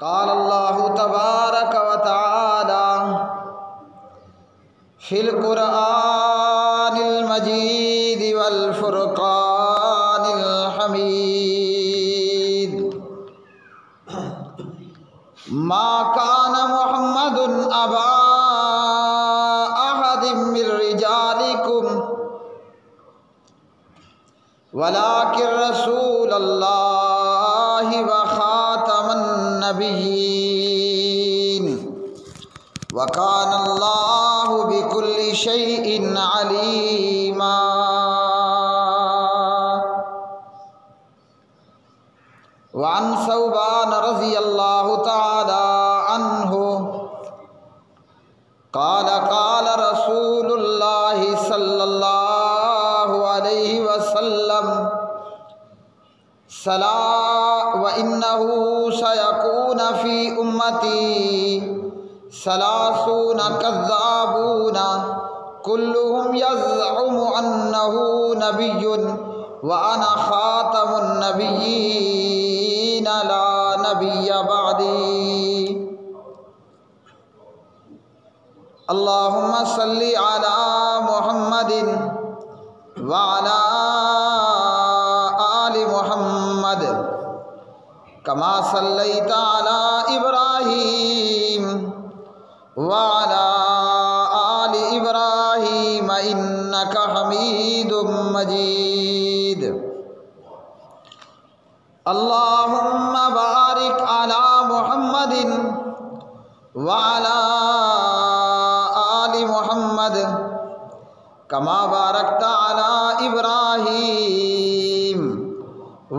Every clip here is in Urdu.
قال اللہ تبارک و تعالی فی القرآن المجید والفرقان الحمید ما کان محمد ابا احد من رجالکم ولکن رسول اللہ وخاتم النبیین وکان اللہ بکل شیء علیما۔ وعن ثوبان رضی اللہ تعالی عنہ قال قال رسول اللہ صلی اللہ علیہ وسلم وَإِنَّهُ سَيَكُونُ فِي أُمَّتِي 30 كَذَّابُونَ كُلُّهُمْ يَزْعُمُ أَنَّهُ نَبِيٌّ وَأَنَا خَاتَمُ النَّبِيِّينَ لَا نَبِيَّ بَعْدِي۔ اللهم صل على محمد وعلى آل محمد كما صليت على إبراهيم وعلى آل إبراهيم إنك حميد مجيد۔ اللهم بارك على محمد وعلى محمد کما بارکت علی ابراہیم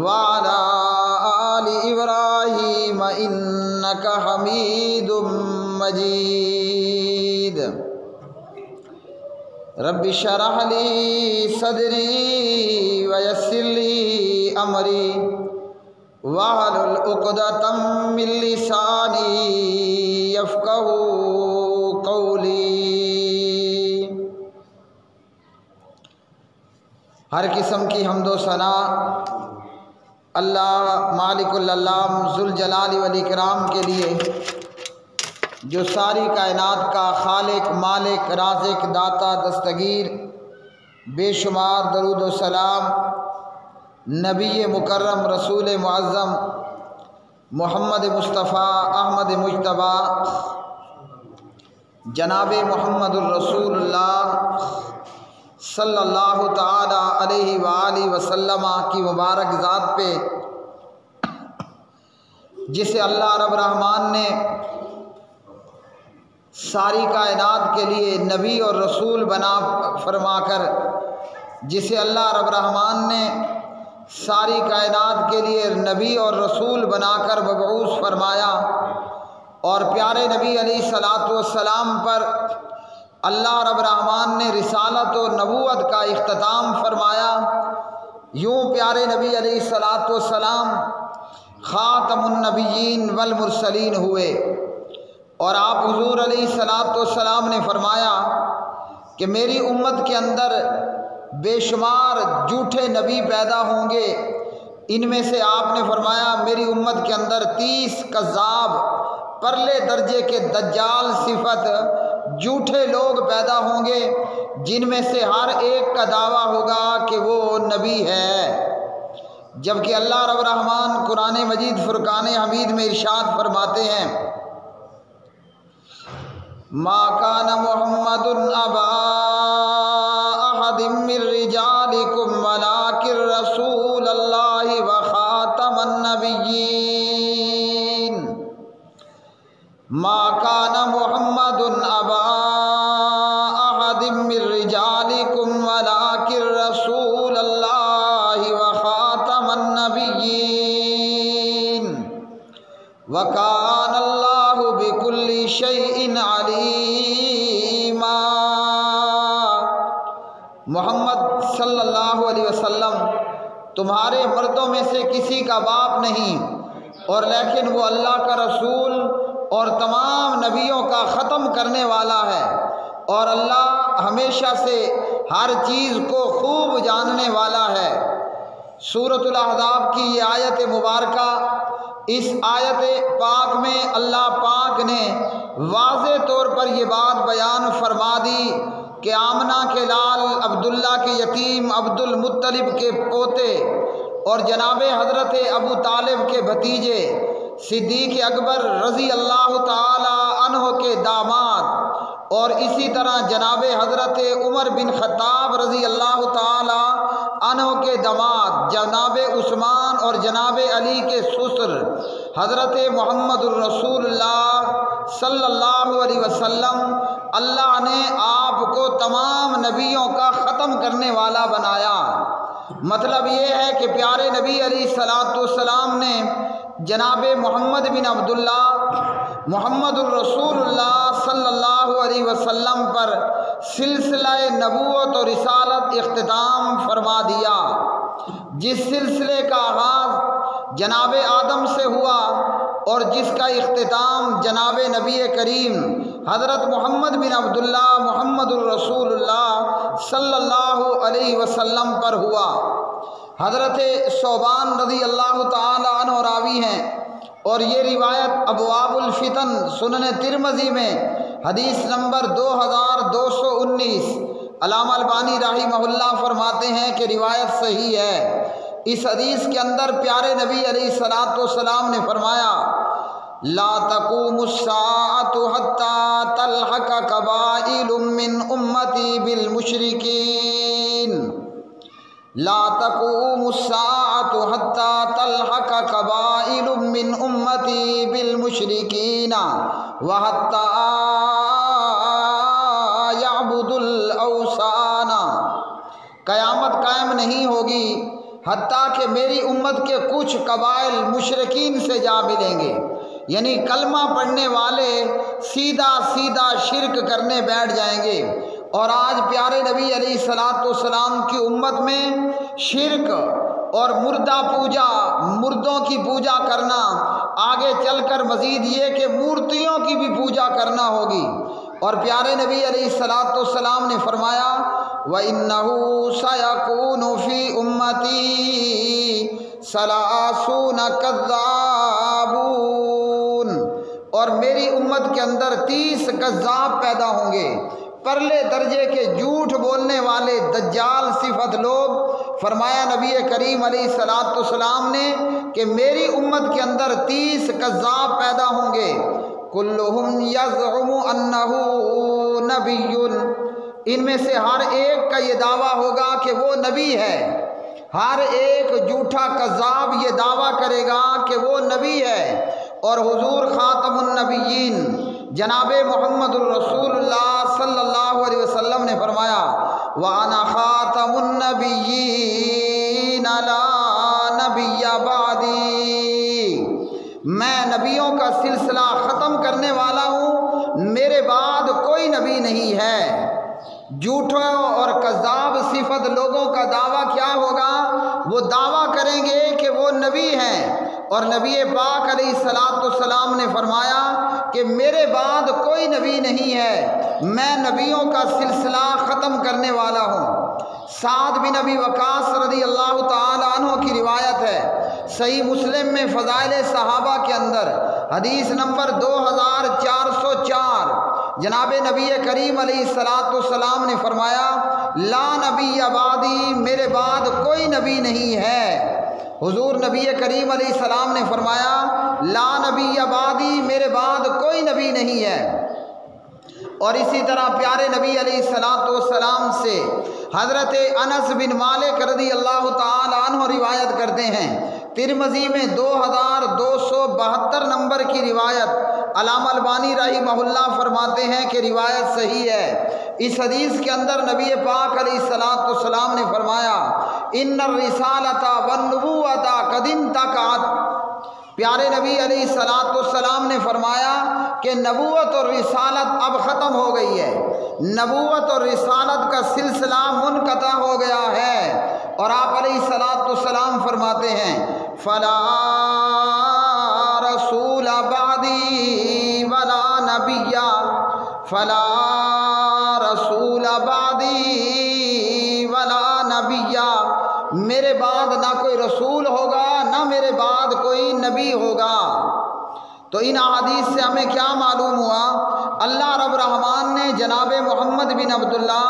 وعلی آل ابراہیم انک حمید مجید۔ رب اشرح لی صدری ویسر لی امری واحلل عقدۃ من لسانی یفقہوا قولی۔ ہر قسم کی حمد و ثنا اللہ مالک العلام ذوالجلال والاکرام کے لیے، جو ساری کائنات کا خالق، مالک، رازق، داتا، دستگیر، بے شمار درود و سلام نبی مکرم رسول معظم محمد مصطفیٰ احمد مجتبیٰ جناب محمد الرسول اللہ صلی اللہ تعالی علیہ وآلہ وسلم کی مبارک ذات پہ، جسے اللہ رب رحمان نے ساری کائنات کے لیے نبی اور رسول بنا فرما کر، جسے اللہ رب رحمان نے ساری کائنات کے لیے نبی اور رسول بنا کر مبعوث فرمایا، اور پیارے نبی علیہ الصلاۃ والسلام پر اللہ رب رحمان نے رسالت و نبوت کا اختتام فرمایا۔ یوں پیارے نبی علیہ الصلاۃ والسلام خاتم النبیین والمرسلین ہوئے، اور آپ حضور علیہ الصلاۃ والسلام نے فرمایا کہ میری امت کے اندر بے شمار جھوٹے نبی پیدا ہوں گے، ان میں سے آپ نے فرمایا میری امت کے اندر 30 کذاب، پرلے درجے کے دجال صفت جھوٹے لوگ پیدا ہوں گے، جن میں سے ہر ایک کا دعویٰ ہوگا کہ وہ نبی ہے، جبکہ اللہ رب رحمان قرآن مجید فرقان حمید میں ارشاد فرماتے ہیں ما کان محمد ابا احد من رجالکم ولکن رسول اللہ وخاتم النبیین۔ ما کان محمد ابا احد من رجالکم ولکن رسول اللہ وخاتم النبیین وکان اللہ بکل شیء علیما۔ محمد صلی اللہ علیہ وسلم تمہارے مردوں میں سے کسی کا باپ نہیں، اور لیکن وہ اللہ کا رسول اور تمام نبیوں کا ختم کرنے والا ہے، اور اللہ ہمیشہ سے ہر چیز کو خوب جاننے والا ہے۔ سورۃ الاحزاب کی یہ آیت مبارکہ اس آیت پاک میں اللہ پاک نے واضح طور پر یہ بات بیان فرما دی کہ آمنہ کے لال عبداللہ کے یتیم عبد المطلب کے پوتے اور جناب حضرت ابو طالب کے بھتیجے صدیق اکبر رضی اللہ تعالی عنہ کے داماد اور اسی طرح جناب حضرت عمر بن خطاب رضی اللہ تعالی عنہ کے داماد جناب عثمان اور جناب علی کے سسر حضرت محمد الرسول اللہ صلی اللہ علیہ وسلم، اللہ نے آپ کو تمام نبیوں کا ختم کرنے والا بنایا۔ مطلب یہ ہے کہ پیارے نبی علیہ الصلوۃ والسلام نے جناب محمد بن عبداللہ محمد الرسول اللہ صلی اللہ علیہ وسلم پر سلسلہ نبوت اور رسالت اختتام فرما دیا، جس سلسلے کا آغاز جناب آدم سے ہوا اور جس کا اختتام جناب نبی کریم حضرت محمد بن عبداللہ محمد الرسول اللہ صلی اللہ علیہ وسلم پر ہوا۔ حضرت ثوبان رضی اللہ تعالی عنہ راوی ہیں اور یہ روایت ابواب الفتن سنن ترمذی میں حدیث نمبر 2219 علامہ البانی رحمہ اللہ فرماتے ہیں کہ روایت صحیح ہے۔ اس حدیث کے اندر پیارے نبی علیہ الصلوۃ والسلام نے فرمایا لا تقوم الساعة حتى تلحق قبائل من امتی بالمشرکین، لا تقوم الساعة حتى تلحق قبائل من امتی بالمشرکین وحتى يعبد الاوثان، قیامت قائم نہیں ہوگی حتیٰ کہ میری امت کے کچھ قبائل مشرکین سے جا ملیں گے، یعنی کلمہ پڑھنے والے سیدھا سیدھا شرک کرنے بیٹھ جائیں گے۔ اور آج پیارے نبی علیہ الصلوۃ والسلام کی امت میں شرک اور مردہ پوجا، مردوں کی پوجا کرنا، آگے چل کر مزید یہ کہ مورتیوں کی بھی پوجا کرنا ہوگی۔ اور پیارے نبی علیہ الصلوۃ والسلام نے فرمایا وَإِنَّهُ سَيَكُونُ فِي أُمَّتِي 30 کذابون، اور میری امت کے اندر 30 کذاب پیدا ہوں گے، پرلے درجے کے جھوٹ بولنے والے دجال صفت لوگ۔ فرمایا نبی کریم علیہ الصلوۃ والسلام نے کہ میری امت کے اندر 30 کذاب پیدا ہوں گے، کلہم یزعم انہ نبی، ان میں سے ہر ایک کا یہ دعویٰ ہوگا کہ وہ نبی ہے، ہر ایک جھوٹا کذاب یہ دعویٰ کرے گا کہ وہ نبی ہے۔ اور حضور خاتم النبیین جناب محمد الرسول اللہ صلی اللہ علیہ وسلم نے فرمایا وَأَنَا خَاتَمُ النَّبِيِّينَ لَا نَبِيَّ بَعْدِي، میں نبیوں کا سلسلہ ختم کرنے والا ہوں، میرے بعد کوئی نبی نہیں ہے۔ جھوٹوں اور کذاب صفت لوگوں کا دعویٰ کیا ہوگا؟ وہ دعویٰ کریں گے کہ وہ نبی ہیں، اور نبی پاک علیہ الصلوۃ والسلام نے فرمایا کہ میرے بعد کوئی نبی نہیں ہے، میں نبیوں کا سلسلہ ختم کرنے والا ہوں۔ سعد بن ابی وقاص رضی اللہ تعالی عنہ کی روایت ہے، صحیح مسلم میں فضائل صحابہ کے اندر حدیث نمبر 2404، جناب نبی کریم علیہ الصلوۃ والسلام نے فرمایا لا نبی بعدی، میرے بعد کوئی نبی نہیں ہے۔ حضور نبی کریم علیہ السلام نے فرمایا لا نبی بعدی، میرے بعد کوئی نبی نہیں ہے۔ اور اسی طرح پیارے نبی علیہ الصلوۃ والسلام سے حضرت انس بن مالک رضی اللہ تعالی عنہ روایت کرتے ہیں، ترمذی میں 2272 نمبر کی روایت، علامہ البانی رحمہ اللہ فرماتے ہیں کہ روایت صحیح ہے۔ اس حدیث کے اندر نبی پاک علیہ الصلوۃ والسلام نے فرمایا ان الرسالۃ والنبوۃ قد انتقعت، پیارے نبی علیہ الصلوۃ والسلام نے فرمایا کہ نبوت اور رسالت اب ختم ہو گئی ہے، نبوت اور رسالت کا سلسلہ منقطع ہو گیا ہے۔ اور آپ علیہ الصلوۃ والسلام فرماتے ہیں فلا رسول بعدی ولا نبی، فلا رسول بعدی ولا نبی، میرے بعد نہ کوئی رسول ہوگا نہ میرے بعد کوئی نبی ہوگا۔ تو ان احادیث سے ہمیں کیا معلوم ہوا؟ اللہ رب الرحمن نے جناب محمد بن عبداللہ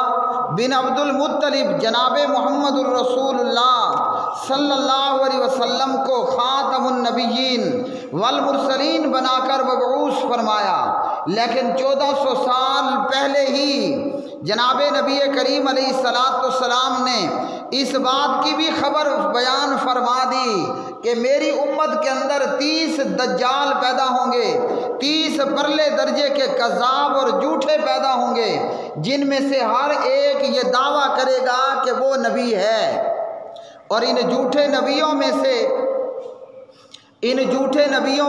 بن عبد المطلب جناب محمد الرسول اللہ صلی اللہ علیہ وسلم کو خاتم النبیین والمرسلین بنا کر مبعوث فرمایا، لیکن 1400 سال پہلے ہی جناب نبی کریم علیہ السلام نے اس بات کی بھی خبر بیان فرما دی کہ میری امت کے اندر 30 دجال پیدا ہوں گے، 30 پرلے درجے کے کذاب اور جھوٹے پیدا ہوں گے، جن میں سے ہر ایک یہ دعویٰ کرے گا کہ وہ نبی ہے۔ اور ان جھوٹے نبیوں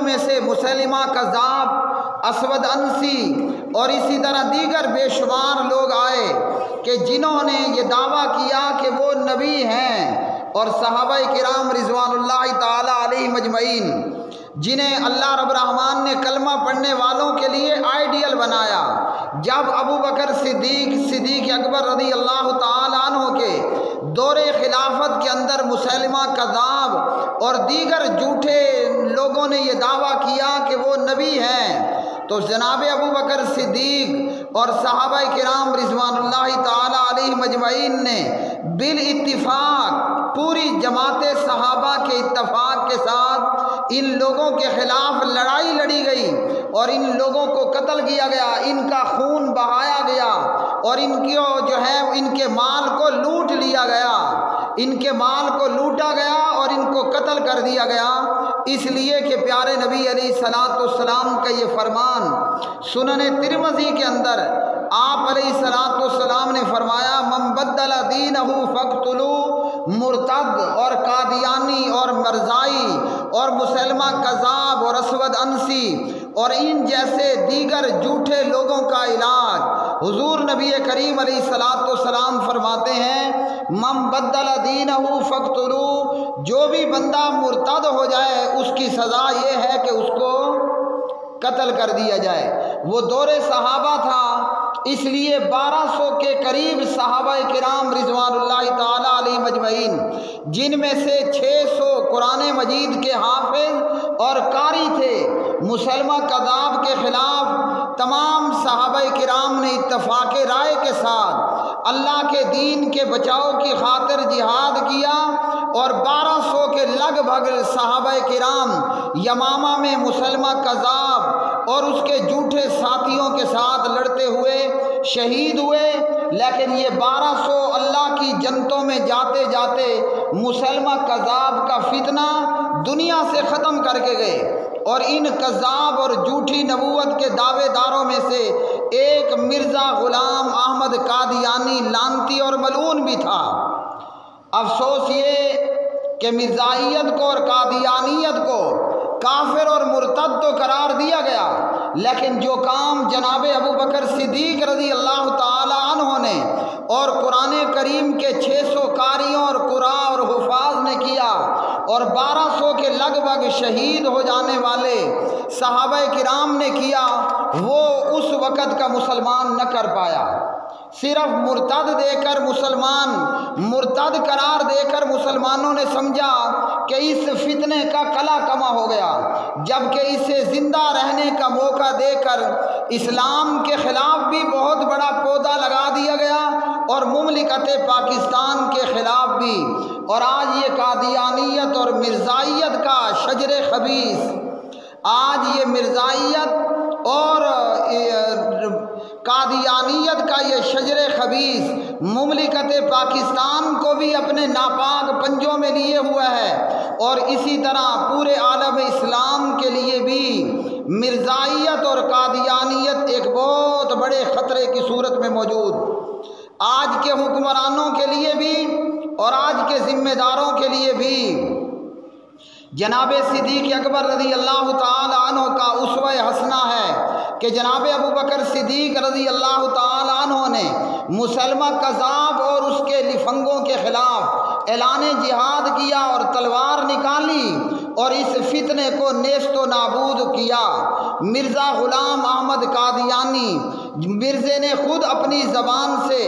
میں سے مسیلمہ کذاب، اسود انسی اور اسی طرح دیگر بے شمار لوگ آئے کہ جنہوں نے یہ دعویٰ کیا کہ وہ نبی ہیں، اور صحابہ کرام رضوان اللہ تعالی علیہ مجمعین جنہیں اللہ رب الرحمن نے کلمہ پڑھنے والوں کے لیے آئیڈیل بنایا۔ جب ابو بکر صدیق اکبر رضی اللہ تعالی عنہ کے دور خلافت کے اندر مسیلمہ کذاب اور دیگر جھوٹے لوگوں نے یہ دعویٰ کیا کہ وہ نبی ہیں، تو جناب ابو بکر صدیق اور صحابہ کرام رضوان اللہ تعالی علیہ مجمعین نے بالاتفاق پوری جماعت صحابہ کے اتفاق کے ساتھ ان لوگوں کے خلاف لڑائی لڑی گئی اور ان لوگوں کو قتل کیا گیا، ان کا خون بہایا گیا اور ان کے مال کو لوٹ لیا گیا، ان کے مال کو لوٹا گیا اور ان کو قتل کر دیا گیا، اس لیے کہ پیارے نبی علیہ الصلوۃ والسلام کا یہ فرمان سنن ترمذی کے اندر آپ علیہ الصلوۃ والسلام نے فرمایا من بدل دینہ فاقتلوا، مرتد اور قادیانی اور مرزائی اور مسلمہ کذاب اور اسود انسی اور ان جیسے دیگر جھوٹے لوگوں کا علاج حضور نبی کریم علیہ الصلوۃ والسلام فرماتے ہیں من بدل دینہ فاقتلوا، جو بھی بندہ مرتد ہو جائے اس کی سزا یہ ہے کہ اس کو قتل کر دیا جائے۔ وہ دور صحابہ تھا، اس لیے 1200 کے قریب صحابہ کرام رضوان اللہ تعالی علیہ مجمعین، جن میں سے 600 قرآن مجید کے حافظ اور قاری تھے، مسلمہ کذاب کے خلاف تمام صحابہ کرام نے اتفاق رائے کے ساتھ اللہ کے دین کے بچاؤ کی خاطر جہاد کیا، اور 1200 کے لگ بھگ صحابہ کرام یمامہ میں مسلمہ کذاب اور اس کے جھوٹے ساتھیوں کے ساتھ لڑتے ہوئے شہید ہوئے، لیکن یہ 1200 اللہ کی جنتوں میں جاتے جاتے مسلمہ کذاب کا فتنہ دنیا سے ختم کر کے گئے۔ اور ان کذاب اور جھوٹی نبوت کے دعوے داروں میں سے ایک مرزا غلام احمد قادیانی لعنتی اور ملعون بھی تھا۔ افسوس یہ کہ مرزائیت کو اور قادیانیت کو کافر اور مرتد تو قرار دیا گیا، لیکن جو کام جناب ابو بکر صدیق رضی اللہ تعالی عنہ نے اور قرآن کریم کے 600 قاریوں اور قراء اور حفاظ نے کیا اور 1200 کے لگ بھگ شہید ہو جانے والے صحابہ کرام نے کیا، وہ اس وقت کا مسلمان نہ کر پایا۔ صرف مرتد قرار دے کر مسلمانوں نے سمجھا کہ اس فتنے کا کلا کما ہو گیا، جبکہ اسے زندہ رہنے کا موقع دے کر اسلام کے خلاف بھی بہت بڑا پودا لگا دیا گیا اور مملکت پاکستان کے خلاف بھی۔ اور آج یہ قادیانیت اور مرزائیت کا شجر خبیث، آج یہ مرزائیت اور قادیانیت کا یہ شجر خبیث مملکت پاکستان کو بھی اپنے ناپاک پنجوں میں لیے ہوا ہے، اور اسی طرح پورے عالم اسلام کے لیے بھی مرزائیت اور قادیانیت ایک بہت بڑے خطرے کی صورت میں موجود۔ آج کے حکمرانوں کے لیے بھی اور آج کے ذمہ داروں کے لیے بھی جناب صدیق اکبر رضی اللہ تعالی عنہ کا اسوہ حسنہ ہے کہ جناب ابو بکر صدیق رضی اللہ تعالی عنہ نے مسلمہ کذاب اور اس کے لفنگوں کے خلاف اعلان جہاد کیا اور تلوار نکالی اور اس فتنے کو نیست و نابود کیا۔ مرزا غلام احمد قادیانی مرزے نے خود اپنی زبان سے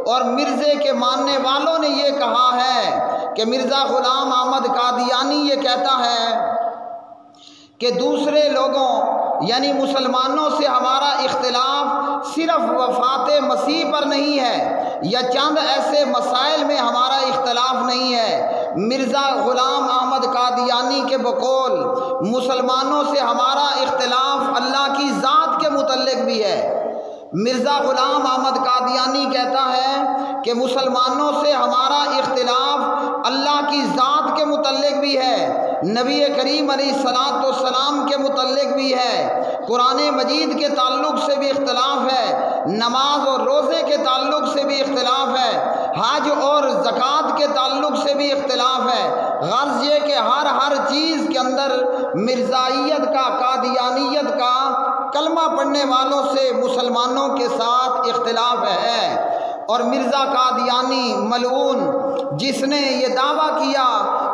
اور مرزے کے ماننے والوں نے یہ کہا ہے کہ مرزا غلام احمد قادیانی یہ کہتا ہے کہ دوسرے لوگوں یعنی مسلمانوں سے ہمارا اختلاف صرف وفات مسیح پر نہیں ہے یا چند ایسے مسائل میں ہمارا اختلاف نہیں ہے۔ مرزا غلام احمد قادیانی کے بقول مسلمانوں سے ہمارا اختلاف اللہ کی ذات کے متعلق بھی ہے۔ مرزا غلام احمد قادیانی کہتا ہے کہ مسلمانوں سے ہمارا اختلاف اللہ کی ذات کے متعلق بھی ہے، نبی کریم علیہ الصلاۃ والسلام کے متعلق بھی ہے، قرآن مجید کے تعلق سے بھی اختلاف ہے، نماز اور روزے کے تعلق سے بھی اختلاف ہے، حج اور زکوٰۃ کے تعلق سے بھی اختلاف ہے۔ غرض یہ کہ ہر چیز کے اندر مرزائیت کا، قادیانیت کا کلمہ پڑھنے والوں سے مسلمانوں کے ساتھ اختلاف ہے۔ اور مرزا قادیانی ملعون جس نے یہ دعویٰ کیا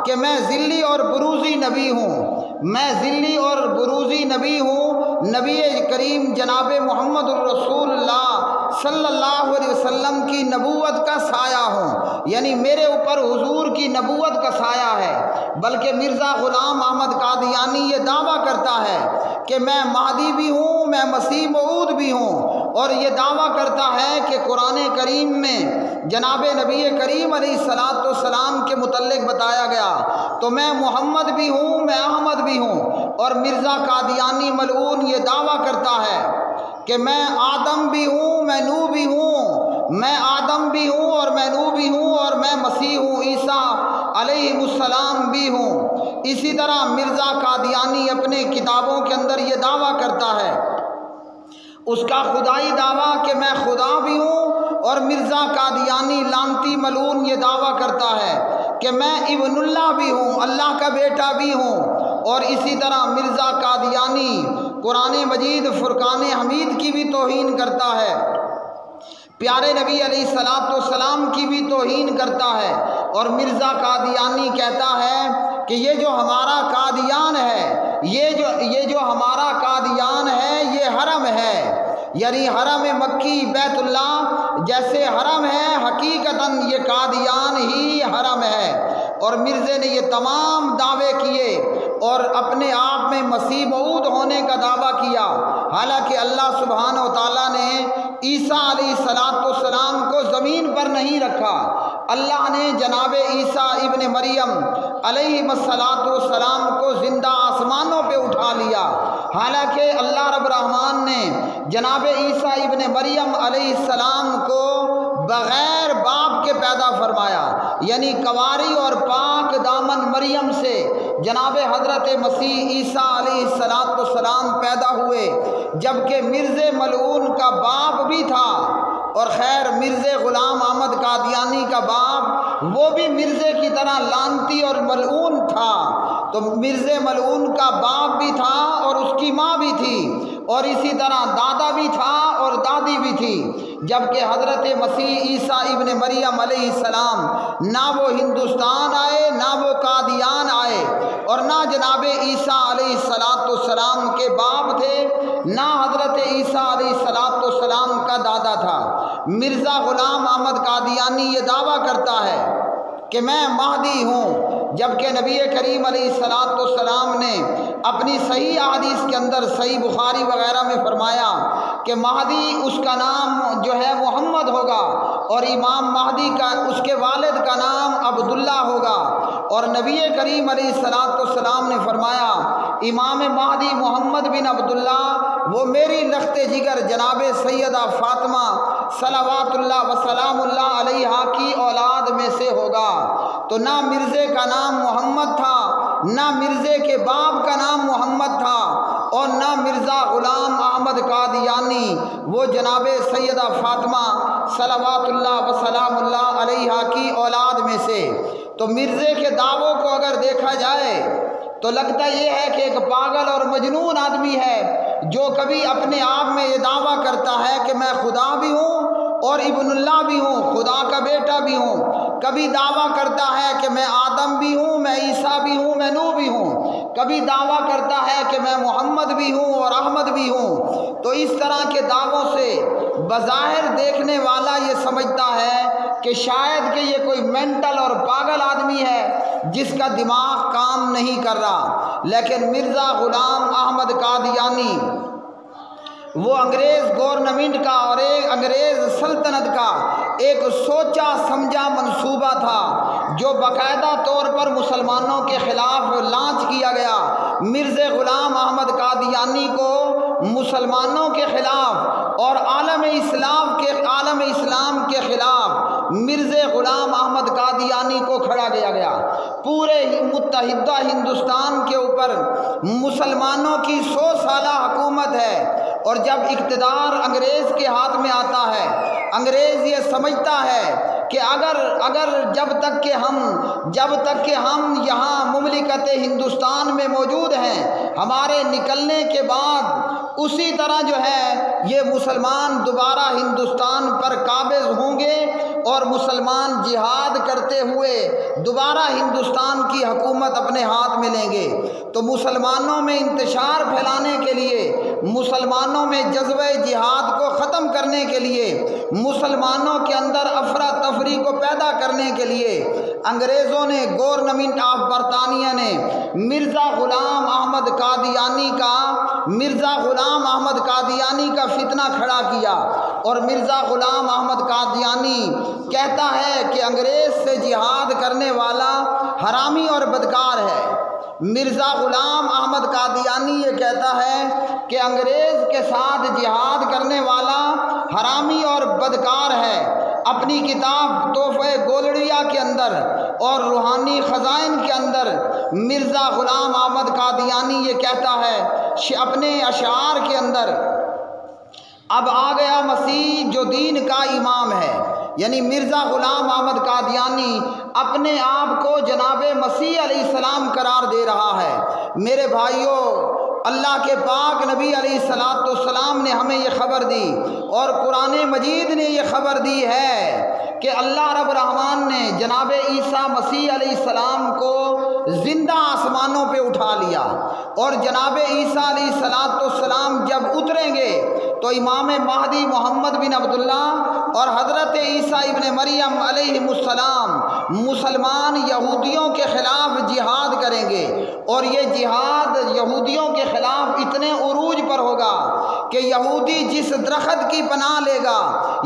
کہ میں ذلی اور بروزی نبی ہوں، میں ذلی اور بروزی نبی ہوں، نبی کریم جناب محمد الرسول اللہ صلی اللہ علیہ وسلم کی نبوت کا سایہ ہوں، یعنی میرے اوپر حضور کی نبوت کا سایہ ہے۔ بلکہ مرزا غلام احمد قادیانی یہ دعویٰ کرتا ہے کہ میں مہدی بھی ہوں، میں مسیح موعود بھی ہوں، اور یہ دعویٰ کرتا ہے کہ قرآن کریم میں جناب نبی کریم علیہ الصلاۃ والسلام کے متعلق بتایا گیا تو میں محمد بھی ہوں، میں احمد بھی ہوں۔ اور مرزا قادیانی ملعون یہ دعویٰ کرتا ہے کہ میں آدم بھی ہوں، میں نوح بھی ہوں، میں آدم بھی ہوں اور میں نوح بھی ہوں، اور میں مسیح ہوں، عیسیٰ علیہ السلام بھی ہوں۔ اسی طرح مرزا قادیانی اپنے کتابوں کے اندر یہ دعویٰ کرتا ہے، اس کا خدائی دعویٰ کہ میں خدا بھی ہوں، اور مرزا قادیانی لعنتی ملعون یہ دعویٰ کرتا ہے کہ میں ابن اللہ بھی ہوں، اللہ کا بیٹا بھی ہوں۔ اور اسی طرح مرزا قادیانی قرآن مجید فرقان حمید کی بھی توہین کرتا ہے، پیارے نبی علیہ الصلاۃ والسلام کی بھی توہین کرتا ہے۔ اور مرزا قادیانی کہتا ہے کہ یہ جو ہمارا قادیان ہے، یہ جو ہمارا قادیان ہے یہ حرم ہے، یعنی حرم مکی بیت اللہ جیسے حرم ہے، حقیقتاً یہ قادیان ہی حرم ہے۔ اور مرزے نے یہ تمام دعوے کیے اور اپنے آپ میں مسیح موعود ہونے کا دعویٰ کیا، حالانکہ اللہ سبحانہ و تعالیٰ نے عیسیٰ علیہ السلام کو زمین پر نہیں رکھا، اللہ نے جناب عیسیٰ ابن مریم علیہ السلام کو زندہ آسمانوں پہ اٹھا لیا، حالانکہ اللہ رب الرحمن نے جناب عیسیٰ ابن مریم علیہ السلام کو بغیر باپ کے پیدا فرمایا، یعنی کنواری اور پاک دامن مریم سے جناب حضرت مسیح عیسیٰ علیہ السلام پیدا ہوئے، جبکہ مرزے ملعون کا باپ بھی تھا۔ اور خیر مرزے غلام احمد قادیانی کا باپ وہ بھی مرزے کی طرح لعنتی اور ملعون تھا، تو مرزے ملعون کا باپ بھی تھا اور اس کی ماں بھی تھی، اور اسی طرح دادا بھی تھا اور دادی بھی تھی، جبکہ حضرت مسیح عیسیٰ ابن مریم علیہ السلام نہ وہ ہندوستان آئے، نہ وہ قادیان آئے، اور نہ جناب عیسیٰ علیہ السلام کے باپ تھے، نہ حضرت عیسیٰ علیہ السلام کا دادا تھا۔ مرزا غلام احمد قادیانی یہ دعویٰ کرتا ہے کہ میں مہدی ہوں، جبکہ نبی کریم علیہ السلام نے اپنی صحیح احادیث کے اندر صحیح بخاری وغیرہ میں فرمایا کہ مہدی اس کا نام جو ہے محمد ہوگا، اور امام مہدی کا اس کے والد کا نام عبداللہ ہوگا۔ اور نبی کریم علیہ السلام نے فرمایا امام مہدی محمد بن عبداللہ وہ میری لخت جگر جناب سیدہ فاطمہ صلوات اللہ وسلام اللہ علیہا کی اولاد میں سے ہوگا۔ تو نہ مرزے کا نام محمد تھا، نہ مرزے کے باپ کا نام محمد تھا، اور نہ مرزا غلام احمد قادیانی وہ جناب سیدہ فاطمہ صلوات اللہ وسلام اللہ علیہا کی اولاد میں سے۔ تو مرزے کے دعووں کو اگر دیکھا جائے تو لگتا یہ ہے کہ ایک پاگل اور مجنون آدمی ہے جو کبھی اپنے آپ میں یہ دعویٰ کرتا ہے کہ میں خدا بھی ہوں اور ابن اللہ بھی ہوں، خدا کا بیٹا بھی ہوں، کبھی دعویٰ کرتا ہے کہ میں آدم بھی ہوں، میں عیسیٰ بھی ہوں، میں نوح بھی ہوں، کبھی دعویٰ کرتا ہے کہ میں محمد بھی ہوں اور احمد بھی ہوں، تو اس طرح کے دعووں سے بظاہر دیکھنے والا یہ سمجھتا ہے کہ شاید کہ یہ کوئی مینٹل اور پاگل آدمی ہے جس کا دماغ کام نہیں کر رہا، لیکن مرزا غلام احمد قادیانی وہ انگریز گورنمنٹ کا اور ایک انگریز سلطنت کا ایک سوچا سمجھا منصوبہ تھا جو باقاعدہ طور پر مسلمانوں کے خلاف لانچ کیا گیا۔ مرزا غلام احمد قادیانی کو مسلمانوں کے خلاف اور عالم اسلام کے خلاف مرزا غلام احمد قادیانی کو کھڑا کیا گیا۔ پورے متحدہ ہندوستان کے اوپر مسلمانوں کی 100 سالہ حکومت ہے، اور جب اقتدار انگریز کے ہاتھ میں آتا ہے، انگریز یہ سمجھتا ہے کہ اگر جب تک کہ ہم یہاں مملکت ہندوستان میں موجود ہیں، ہمارے نکلنے کے بعد اسی طرح جو ہے یہ مسلمان دوبارہ ہندوستان پر قابض ہوں گے اور مسلمان جہاد کرتے ہوئے دوبارہ ہندوستان کی حکومت اپنے ہاتھ میں لیں گے۔ تو مسلمانوں میں انتشار پھیلانے کے لیے، مسلمانوں میں جذبہ جہاد کو ختم کرنے کے لیے، مسلمانوں کے اندر افراتفری کو پیدا کرنے کے لیے انگریزوں نے، گورنمنٹ آف برطانیہ نے مرزا غلام احمد قادیانی کا فتنہ کھڑا کیا۔ اور مرزا غلام احمد قادیانی کہتا ہے کہ انگریز سے جہاد کرنے والا حرامی اور بدکار ہے۔ مرزا غلام احمد قادیانی یہ کہتا ہے کہ انگریز کے ساتھ جہاد کرنے والا حرامی اور بدکار ہے۔ اپنی کتاب تحفہ گولڑیا کے اندر اور روحانی خزائن کے اندر مرزا غلام احمد قادیانی یہ کہتا ہے اپنے اشعار کے اندر، اب آ گیا مسیح جو دین کا امام ہے، یعنی مرزا غلام احمد قادیانی اپنے آپ کو جناب مسیح علیہ السلام قرار دے رہا ہے۔ میرے بھائیوں، اللہ کے پاک نبی علیہ السلام نے ہمیں یہ خبر دی اور قرآن مجید نے یہ خبر دی ہے کہ اللہ رب الرحمن نے جناب عیسیٰ مسیح علیہ السلام کو زندہ آسمانوں پہ اٹھا لیا، اور جناب عیسیٰ علیہ السلام جب اتریں گے تو امام مہدی محمد بن عبداللہ اور حضرت عیسیٰ ابن مریم علیہ السلام مسلمان یہودیوں کے خلاف جہاد کریں گے، اور یہ جہاد یہودیوں کے خلاف اتنے عروج پر ہوگا کہ یہودی جس درخت کی پناہ لے گا،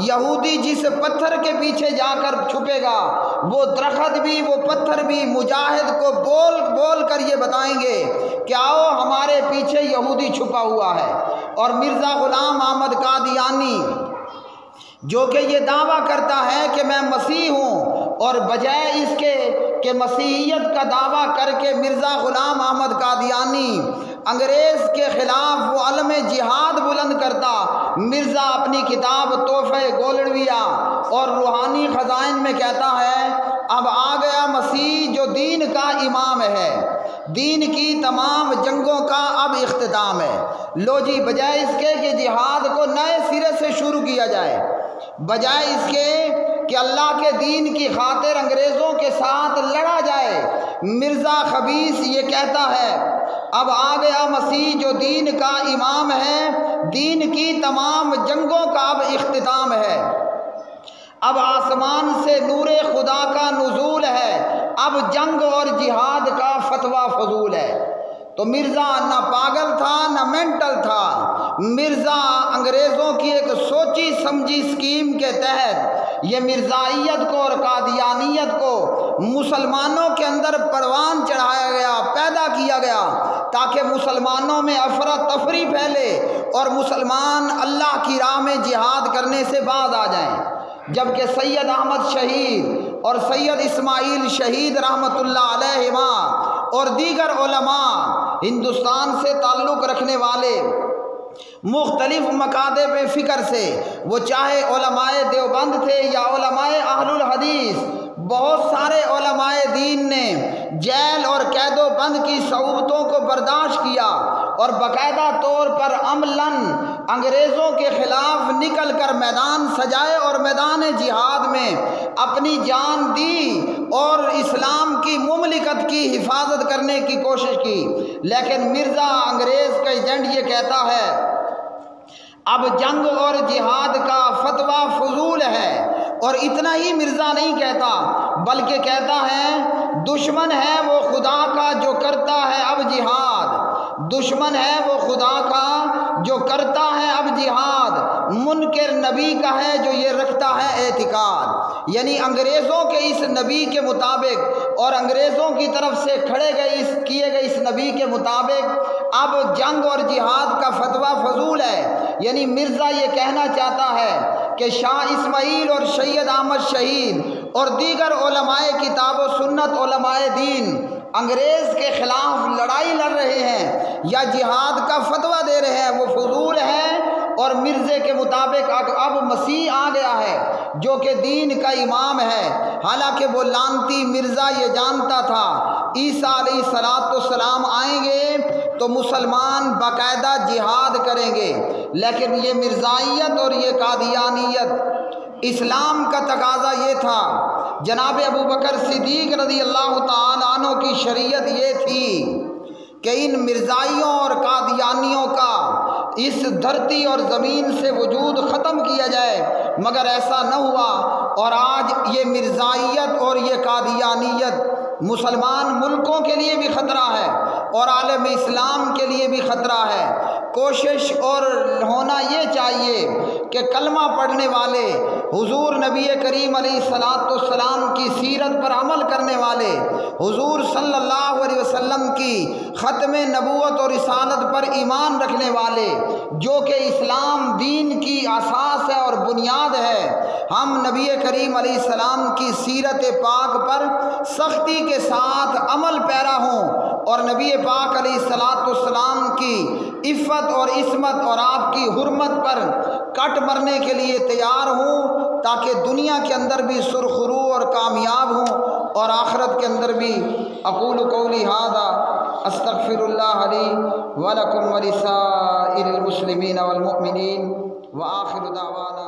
یہودی جس پتھر کے پیچھے جا کر چھپے گا، وہ درخت بھی وہ پتھر بھی مجاہد کو بول بول کر یہ بتائیں گے کہ آؤ ہمارے پیچھے یہودی چھپا ہوا ہے۔ اور مرزا غلام احمد قادیانی جو کہ یہ دعویٰ کرتا ہے کہ میں مسیح ہوں، اور بجائے اس کے کہ مسیحیت کا دعویٰ کر کے مرزا غلام احمد قادیانی انگریز کے خلاف وہ علم جہاد بلند کرتا، مرزا اپنی کتاب تحفہ گولڑیا اور روحانی خزائن میں کہتا ہے اب آ گیا مسیح جو دین کا امام ہے، دین کی تمام جنگوں کا اب اختتام ہے۔ لو جی، بجائے اس کے کہ جہاد کو نئے سرے سے شروع کیا جائے، بجائے اس کے کہ اللہ کے دین کی خاطر انگریزوں کے ساتھ لڑا جائے، مرزا خبیث یہ کہتا ہے اب آ گیا مسیح جو دین کا امام ہے، دین کی تمام جنگوں کا اب اختتام ہے، اب آسمان سے نور خدا کا نزول ہے، اب جنگ اور جہاد کا فتویٰ فضول ہے۔ تو مرزا نہ پاگل تھا نہ مینٹل تھا، مرزا انگریزوں کی ایک سوچی سمجھی اسکیم کے تحت یہ مرزائیت کو اور قادیانیت کو مسلمانوں کے اندر پروان چڑھایا گیا، پیدا کیا گیا، تاکہ مسلمانوں میں افراتفری پھیلے اور مسلمان اللہ کی راہ میں جہاد کرنے سے باز آ جائیں۔ جبکہ سید احمد شہید اور سید اسماعیل شہید رحمۃ اللہ علیہما اور دیگر علماء ہندوستان سے تعلق رکھنے والے مختلف مکاتب فکر سے، وہ چاہے علماء دیوبند تھے یا علماء اہل الحدیث، بہت سارے علماء دین نے جیل اور قید و بند کی صعوبتوں کو برداشت کیا اور باقاعدہ طور پر عملاً انگریزوں کے خلاف نکل کر میدان سجائے اور میدان جہاد میں اپنی جان دی اور اسلام کی مملکت کی حفاظت کرنے کی کوشش کی۔ لیکن مرزا انگریز کا ایجنٹ یہ کہتا ہے اب جنگ اور جہاد کا فتویٰ فضول ہے۔ اور اتنا ہی مرزا نہیں کہتا بلکہ کہتا ہے دشمن ہے وہ خدا کا جو کرتا ہے اب جہاد، دشمن ہے وہ خدا کا جو کرتا ہے اب جہاد، منکر نبی کا ہے جو یہ رکھتا ہے اعتقاد۔ یعنی انگریزوں کے اس نبی کے مطابق اور انگریزوں کی طرف سے کیے گئے اس نبی کے مطابق اب جنگ اور جہاد کا فتویٰ فضول ہے۔ یعنی مرزا یہ کہنا چاہتا ہے کہ شاہ اسماعیل اور سید احمد شہید اور دیگر علماء کتاب و سنت علماء دین انگریز کے خلاف لڑائی لڑ رہے ہیں یا جہاد کا فتویٰ دے رہے ہیں وہ فضول ہے، اور مرزے کے مطابق اب مسیح آ گیا ہے جو کہ دین کا امام ہے۔ حالانکہ وہ لعنتی مرزا یہ جانتا تھا عیسیٰ علیہ السلام آئیں گے تو مسلمان باقاعدہ جہاد کریں گے، لیکن یہ مرزائیت اور یہ قادیانیت، اسلام کا تقاضا یہ تھا، جناب ابو بکر صدیق رضی اللہ تعالیٰ عنہ کی شریعت یہ تھی کہ ان مرزائیوں اور قادیانیوں کا اس دھرتی اور زمین سے وجود ختم کیا جائے، مگر ایسا نہ ہوا، اور آج یہ مرزائیت اور یہ قادیانیت مسلمان ملکوں کے لیے بھی خطرہ ہے اور عالم اسلام کے لیے بھی خطرہ ہے۔ کوشش اور ہونا یہ چاہیے کہ کلمہ پڑھنے والے، حضور نبی کریم علیہ السلام کی سیرت پر عمل کرنے والے، حضور صلی اللہ علیہ وسلم کی ختم نبوت اور رسالت پر ایمان رکھنے والے، جو کہ اسلام دین کی اساس ہے اور بنیاد ہے، ہم نبی کریم علیہ السلام کی سیرت پاک پر سختی کے ساتھ عمل پیرا ہوں اور نبی پاک علیہ السلام کی عفت اور عصمت اور آپ کی حرمت پر کٹ مرنے کے لیے تیار ہوں، تاکہ دنیا کے اندر بھی سرخرو اور کامیاب ہوں اور آخرت کے اندر بھی۔ اقول قولی ھذا استغفر اللہ لی ولکم ولسائر المسلمین والمؤمنین وآخر دعوانا